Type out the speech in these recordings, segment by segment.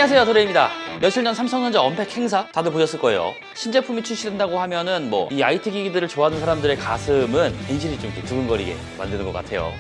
안녕하세요, 도레입니다. 며칠 전 삼성전자 언팩 행사 다들 보셨을 거예요. 신제품이 출시된다고 하면은 이 IT 기기들을 좋아하는 사람들의 가슴은 괜시리 좀 이렇게 두근거리게 만드는 것 같아요.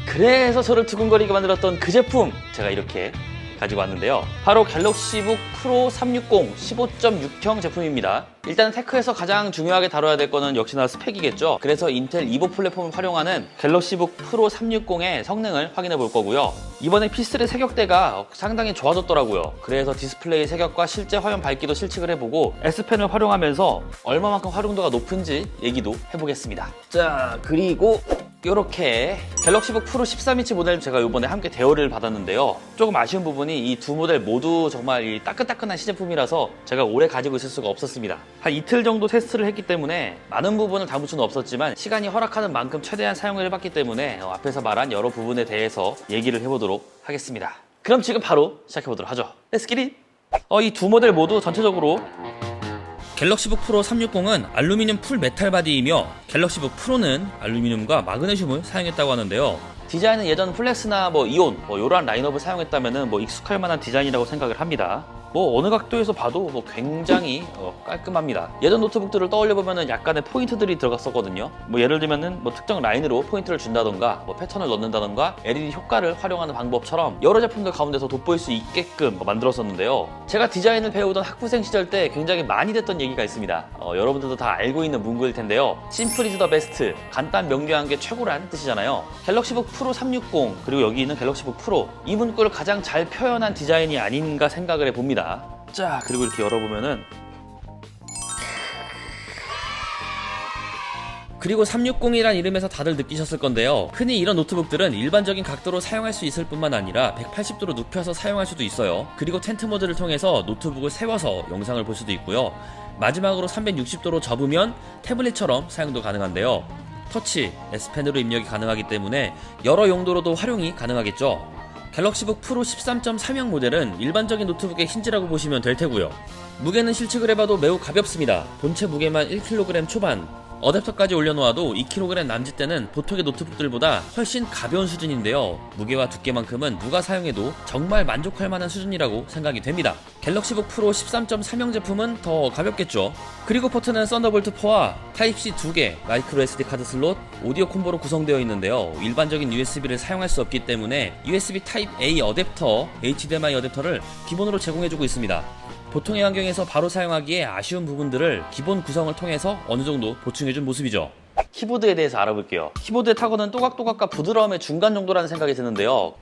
그래서 저를 두근거리게 만들었던 그 제품 제가 이렇게 가지고 왔는데요. 바로 갤럭시북 프로 360 15.6형 제품입니다. 일단 테크에서 가장 중요하게 다뤄야 될 거는 역시나 스펙이겠죠. 그래서 인텔 이보 플랫폼을 활용하는 갤럭시북 프로 360의 성능을 확인해 볼 거고요. 이번에 P3 세격대가 상당히 좋아졌더라고요. 그래서 디스플레이 세격과 실제 화면 밝기도 실측을 해보고 S펜을 활용하면서 얼마만큼 활용도가 높은지 얘기도 해보겠습니다. 자, 그리고 이렇게 갤럭시북 프로 13인치 모델 제가 이번에 함께 대여를 받았는데요. 조금 아쉬운 부분이 이 두 모델 모두 정말 이 따끈따끈한 시제품이라서 제가 오래 가지고 있을 수가 없었습니다. 한 이틀 정도 테스트를 했기 때문에 많은 부분을 담을 수는 없었지만 시간이 허락하는 만큼 최대한 사용을 해봤기 때문에 앞에서 말한 여러 부분에 대해서 얘기를 해보도록 하겠습니다. 그럼 지금 바로 시작해보도록 하죠. Let's get it! 이 두 모델 모두 전체적으로 갤럭시북 프로 360은 알루미늄 풀 메탈 바디이며 갤럭시북 프로는 알루미늄과 마그네슘을 사용했다고 하는데요. 디자인은 예전 플렉스나 이온 이러한 라인업을 사용했다면 익숙할 만한 디자인이라고 생각을 합니다. 어느 각도에서 봐도 굉장히 깔끔합니다. 예전 노트북들을 떠올려보면 약간의 포인트들이 들어갔었거든요. 예를 들면은 특정 라인으로 포인트를 준다던가 패턴을 넣는다던가 LED 효과를 활용하는 방법처럼 여러 제품들 가운데서 돋보일 수 있게끔 만들었었는데요. 제가 디자인을 배우던 학부생 시절 때 굉장히 많이 됐던 얘기가 있습니다. 여러분들도 다 알고 있는 문구일 텐데요. Simple is the best, 간단 명료한 게 최고란 뜻이잖아요. 갤럭시북 프로 360 그리고 여기 있는 갤럭시북 프로, 이 문구를 가장 잘 표현한 디자인이 아닌가 생각을 해봅니다. 자, 그리고 이렇게 열어보면은 그리고 360이란 이름에서 다들 느끼셨을 건데요. 흔히 이런 노트북들은 일반적인 각도로 사용할 수 있을 뿐만 아니라 180도로 눕혀서 사용할 수도 있어요. 그리고 텐트 모드를 통해서 노트북을 세워서 영상을 볼 수도 있고요. 마지막으로 360도로 접으면 태블릿처럼 사용도 가능한데요. 터치, S펜으로 입력이 가능하기 때문에 여러 용도로도 활용이 가능하겠죠. 갤럭시북 프로 13.3형 모델은 일반적인 노트북의 힌지라고 보시면 될 테고요. 무게는 실측을 해봐도 매우 가볍습니다. 본체 무게만 1kg 초반, 어댑터까지 올려놓아도 2kg 남짓되는 보통의 노트북들보다 훨씬 가벼운 수준인데요. 무게와 두께만큼은 누가 사용해도 정말 만족할 만한 수준이라고 생각이 됩니다. 갤럭시북 프로 13.3형 제품은 더 가볍겠죠. 그리고 포트는 썬더볼트 4와 타입C 2개, 마이크로 SD 카드 슬롯, 오디오 콤보로 구성되어 있는데요. 일반적인 USB를 사용할 수 없기 때문에 USB 타입 A 어댑터, HDMI 어댑터를 기본으로 제공해주고 있습니다. 보통의 환경에서 바로 사용하기에 아쉬운 부분들을 기본 구성을 통해서 어느 정도 보충해준 모습이죠. 키보드에 대해서 알아볼게요. 키보드의 타건은 또각또각과 부드러움의 중간 정도라는 생각이 드는데요.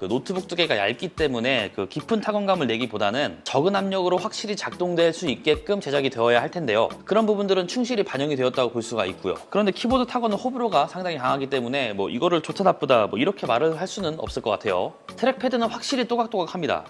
노트북 두께가 얇기 때문에 깊은 타건감을 내기보다는 적은 압력으로 확실히 작동될 수 있게끔 제작이 되어야 할 텐데요. 그런 부분들은 충실히 반영이 되었다고 볼 수가 있고요. 그런데 키보드 타건은 호불호가 상당히 강하기 때문에 이거를 좋다 나쁘다 이렇게 말을 할 수는 없을 것 같아요. 트랙패드는 확실히 또각또각합니다.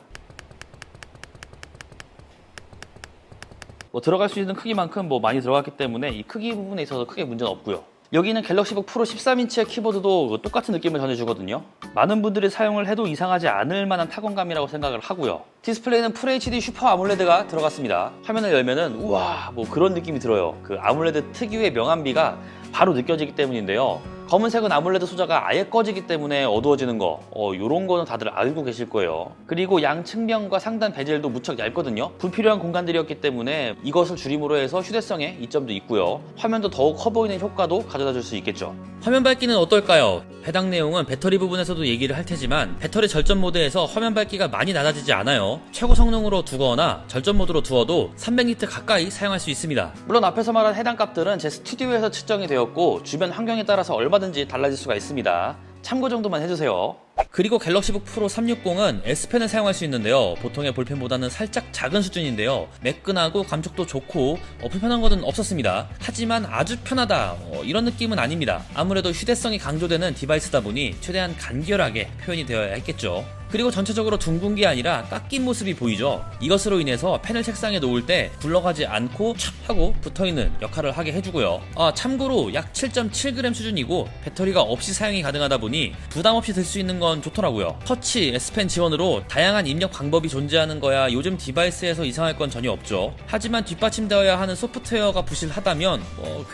들어갈 수 있는 크기만큼 많이 들어갔기 때문에 이 크기 부분에 있어서 크게 문제는 없고요. 여기는 갤럭시북 프로 13인치의 키보드도 똑같은 느낌을 전해주거든요. 많은 분들이 사용을 해도 이상하지 않을 만한 타건감이라고 생각을 하고요. 디스플레이는 FHD 슈퍼 아몰레드가 들어갔습니다. 화면을 열면은 우와 그런 느낌이 들어요. 아몰레드 특유의 명암비가 바로 느껴지기 때문인데요. 검은색은 아몰레드 소자가 아예 꺼지기 때문에 어두워지는 거 요런 거는 다들 알고 계실 거예요. 그리고 양 측면과 상단 베젤도 무척 얇거든요. 불필요한 공간들이었기 때문에 이것을 줄임으로 해서 휴대성에 이점도 있고요. 화면도 더욱 커 보이는 효과도 가져다 줄 수 있겠죠. 화면 밝기는 어떨까요? 해당 내용은 배터리 부분에서도 얘기를 할 테지만 배터리 절전 모드에서 화면 밝기가 많이 낮아지지 않아요. 최고 성능으로 두거나 절전 모드로 두어도 300니트 가까이 사용할 수 있습니다. 물론 앞에서 말한 해당 값들은 제 스튜디오에서 측정이 되었고 주변 환경에 따라서 얼마든지 달라질 수가 있습니다. 참고 정도만 해주세요. 그리고 갤럭시북 프로 360은 S펜을 사용할 수 있는데요. 보통의 볼펜보다는 살짝 작은 수준인데요. 매끈하고 감촉도 좋고 불편한 것은 없었습니다. 하지만 아주 편하다 이런 느낌은 아닙니다. 아무래도 휴대성이 강조되는 디바이스다 보니 최대한 간결하게 표현이 되어야 했겠죠. 그리고 전체적으로 둥근 게 아니라 깎인 모습이 보이죠. 이것으로 인해서 펜을 책상에 놓을 때 굴러가지 않고 촥 하고 붙어있는 역할을 하게 해주고요. 참고로 약 7.7g 수준이고 배터리가 없이 사용이 가능하다 보니 부담 없이 들 수 있는 건 좋더라고요. 터치, S펜 지원으로 다양한 입력 방법이 존재하는 거야 요즘 디바이스에서 이상할 건 전혀 없죠. 하지만 뒷받침되어야 하는 소프트웨어가 부실하다면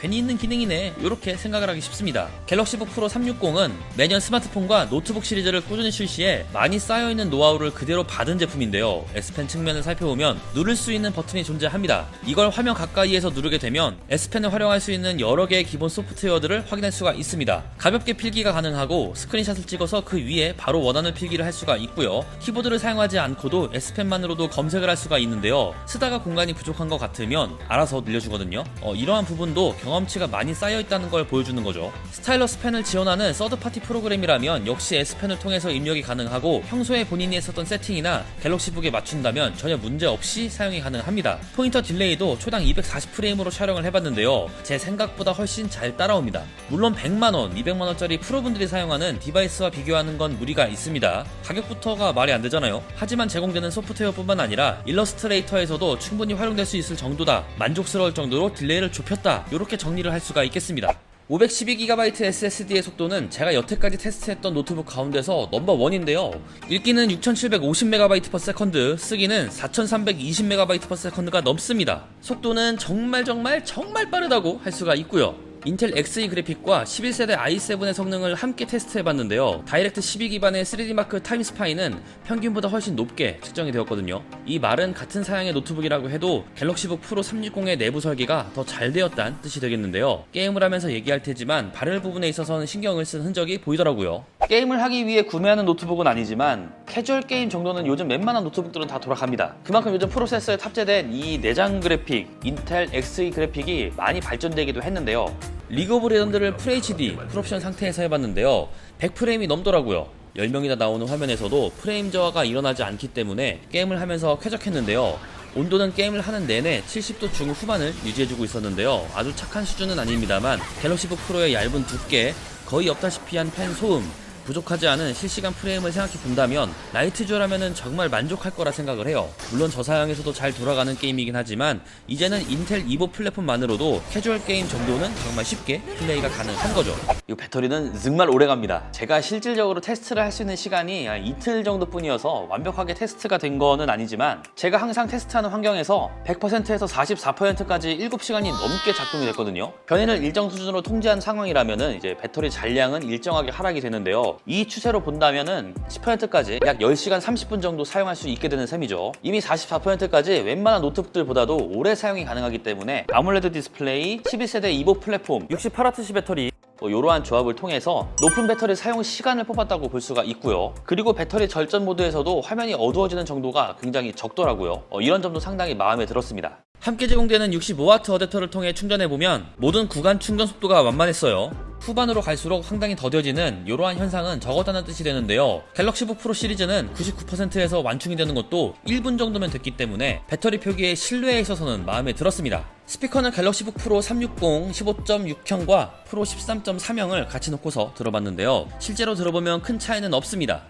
괜히 있는 기능이네 이렇게 생각을 하기 쉽습니다. 갤럭시북 프로 360은 매년 스마트폰과 노트북 시리즈를 꾸준히 출시해 많이 쌓여있는 노하우를 그대로 받은 제품인데요. S펜 측면을 살펴보면 누를 수 있는 버튼이 존재합니다. 이걸 화면 가까이에서 누르게 되면 S펜을 활용할 수 있는 여러 개의 기본 소프트웨어들을 확인할 수가 있습니다. 가볍게 필기가 가능하고 스크린샷을 찍어서 그 위에 바로 원하는 필기를 할 수가 있고요. 키보드를 사용하지 않고도 S펜만으로도 검색을 할 수가 있는데요. 쓰다가 공간이 부족한 것 같으면 알아서 늘려주거든요. 이러한 부분도 경험치가 많이 쌓여있다는 걸 보여주는 거죠. 스타일러스 펜을 지원하는 서드파티 프로그램이라면 역시 S펜을 통해서 입력이 가능하고 평소에 본인이 했었던 세팅이나 갤럭시북에 맞춘다면 전혀 문제없이 사용이 가능합니다. 포인터 딜레이도 초당 240프레임으로 촬영을 해봤는데요. 제 생각보다 훨씬 잘 따라옵니다. 물론 100만원, 200만원짜리 프로분들이 사용하는 디바이스와 비교하는 건 무리가 있습니다. 가격부터가 말이 안 되잖아요. 하지만 제공되는 소프트웨어뿐만 아니라 일러스트레이터에서도 충분히 활용될 수 있을 정도다. 만족스러울 정도로 딜레이를 좁혔다. 이렇게 정리를 할 수가 있겠습니다. 512GB SSD의 속도는 제가 여태까지 테스트했던 노트북 가운데서 넘버원인데요. 읽기는 6750MB/s, 쓰기는 4320MB/s가 넘습니다. 속도는 정말 빠르다고 할 수가 있고요. 인텔 Xe 그래픽과 11세대 i7의 성능을 함께 테스트해봤는데요. 다이렉트 12 기반의 3D마크 타임스파이는 평균보다 훨씬 높게 측정이 되었거든요. 이 말은 같은 사양의 노트북이라고 해도 갤럭시북 프로 360의 내부 설계가 더 잘 되었다는 뜻이 되겠는데요. 게임을 하면서 얘기할 테지만 바렐 부분에 있어서는 신경을 쓴 흔적이 보이더라고요. 게임을 하기 위해 구매하는 노트북은 아니지만 캐주얼 게임 정도는 요즘 웬만한 노트북들은 다 돌아갑니다. 그만큼 요즘 프로세서에 탑재된 이 내장 그래픽, 인텔 Xe 그래픽이 많이 발전되기도 했는데요. 리그 오브 레전드를 FHD 풀옵션 상태에서 해봤는데요. 100프레임이 넘더라고요. 10명이나 나오는 화면에서도 프레임 저하가 일어나지 않기 때문에 게임을 하면서 쾌적했는데요. 온도는 게임을 하는 내내 70도 중후반을 유지해주고 있었는데요. 아주 착한 수준은 아닙니다만 갤럭시북 프로의 얇은 두께, 거의 없다시피 한 펜 소음, 부족하지 않은 실시간 프레임을 생각해 본다면 라이트조라면은 정말 만족할 거라 생각을 해요. 물론 저사양에서도 잘 돌아가는 게임이긴 하지만 이제는 인텔 이보 플랫폼만으로도 캐주얼 게임 정도는 정말 쉽게 플레이가 가능한 거죠. 이 배터리는 정말 오래갑니다. 제가 실질적으로 테스트를 할 수 있는 시간이 이틀 정도뿐이어서 완벽하게 테스트가 된 거는 아니지만 제가 항상 테스트하는 환경에서 100%에서 44%까지 7시간이 넘게 작동이 됐거든요. 변이를 일정 수준으로 통제한 상황이라면은 이제 배터리 잔량은 일정하게 하락이 되는데요. 이 추세로 본다면은 10%까지 약 10시간 30분 정도 사용할 수 있게 되는 셈이죠. 이미 44%까지 웬만한 노트북들보다도 오래 사용이 가능하기 때문에 아몰레드 디스플레이, 12세대 이보 플랫폼, 68Wc 배터리 이러한 조합을 통해서 높은 배터리 사용 시간을 뽑았다고 볼 수가 있고요. 그리고 배터리 절전 모드에서도 화면이 어두워지는 정도가 굉장히 적더라고요. 이런 점도 상당히 마음에 들었습니다. 함께 제공되는 65W 어댑터를 통해 충전해보면 모든 구간 충전 속도가 완만했어요. 후반으로 갈수록 상당히 더뎌지는 이러한 현상은 적었다는 뜻이 되는데요. 갤럭시북 프로 시리즈는 99%에서 완충이 되는 것도 1분 정도면 됐기 때문에 배터리 표기의 신뢰에 있어서는 마음에 들었습니다. 스피커는 갤럭시북 프로 360 15.6형과 프로 13.3형을 같이 놓고서 들어봤는데요. 실제로 들어보면 큰 차이는 없습니다.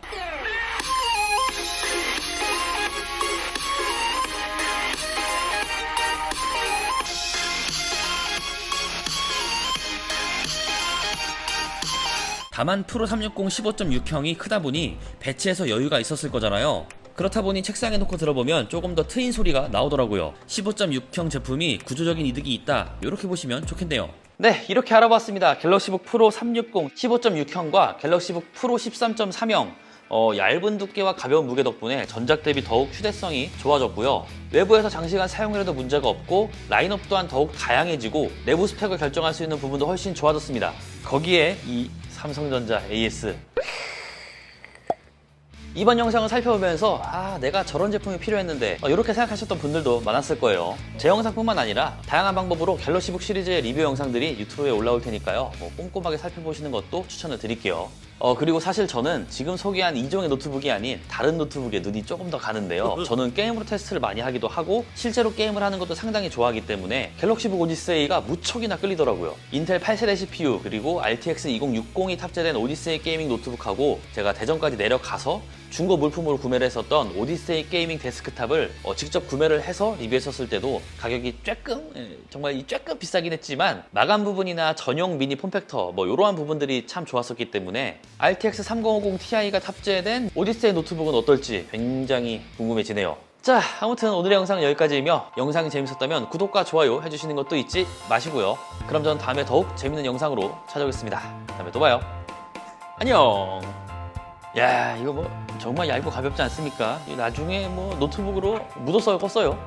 다만 프로 360 15.6형이 크다 보니 배치에서 여유가 있었을 거잖아요. 그렇다 보니 책상에 놓고 들어보면 조금 더 트인 소리가 나오더라고요. 15.6형 제품이 구조적인 이득이 있다, 이렇게 보시면 좋겠네요. 네, 이렇게 알아봤습니다. 갤럭시북 프로 360 15.6형과 갤럭시북 프로 13.3형 얇은 두께와 가벼운 무게 덕분에 전작 대비 더욱 휴대성이 좋아졌고요. 외부에서 장시간 사용해도 문제가 없고 라인업 또한 더욱 다양해지고 내부 스펙을 결정할 수 있는 부분도 훨씬 좋아졌습니다. 거기에 이 삼성전자 AS, 이번 영상을 살펴보면서 내가 저런 제품이 필요했는데 이렇게 생각하셨던 분들도 많았을 거예요. 제 영상뿐만 아니라 다양한 방법으로 갤럭시북 시리즈의 리뷰 영상들이 유튜브에 올라올 테니까요. 꼼꼼하게 살펴보시는 것도 추천을 드릴게요. 그리고 사실 저는 지금 소개한 이종의 노트북이 아닌 다른 노트북에 눈이 조금 더 가는데요. 저는 게임으로 테스트를 많이 하기도 하고 실제로 게임을 하는 것도 상당히 좋아하기 때문에 갤럭시북 오디세이가 무척이나 끌리더라고요. 인텔 8세대 CPU 그리고 RTX 2060이 탑재된 오디세이 게이밍 노트북하고 제가 대전까지 내려가서 중고 물품으로 구매를 했었던 오디세이 게이밍 데스크탑을 직접 구매를 해서 리뷰했었을 때도 가격이 정말 조금 비싸긴 했지만 마감 부분이나 전용 미니 폼팩터 이러한 부분들이 참 좋았었기 때문에 RTX 3050 Ti가 탑재된 오디세이 노트북은 어떨지 굉장히 궁금해지네요. 자, 아무튼 오늘의 영상은 여기까지이며 영상이 재밌었다면 구독과 좋아요 해주시는 것도 잊지 마시고요. 그럼 저는 다음에 더욱 재밌는 영상으로 찾아오겠습니다. 다음에 또 봐요. 안녕. 야, 이거 정말 얇고 가볍지 않습니까? 나중에 노트북으로 묻어서 껐어요.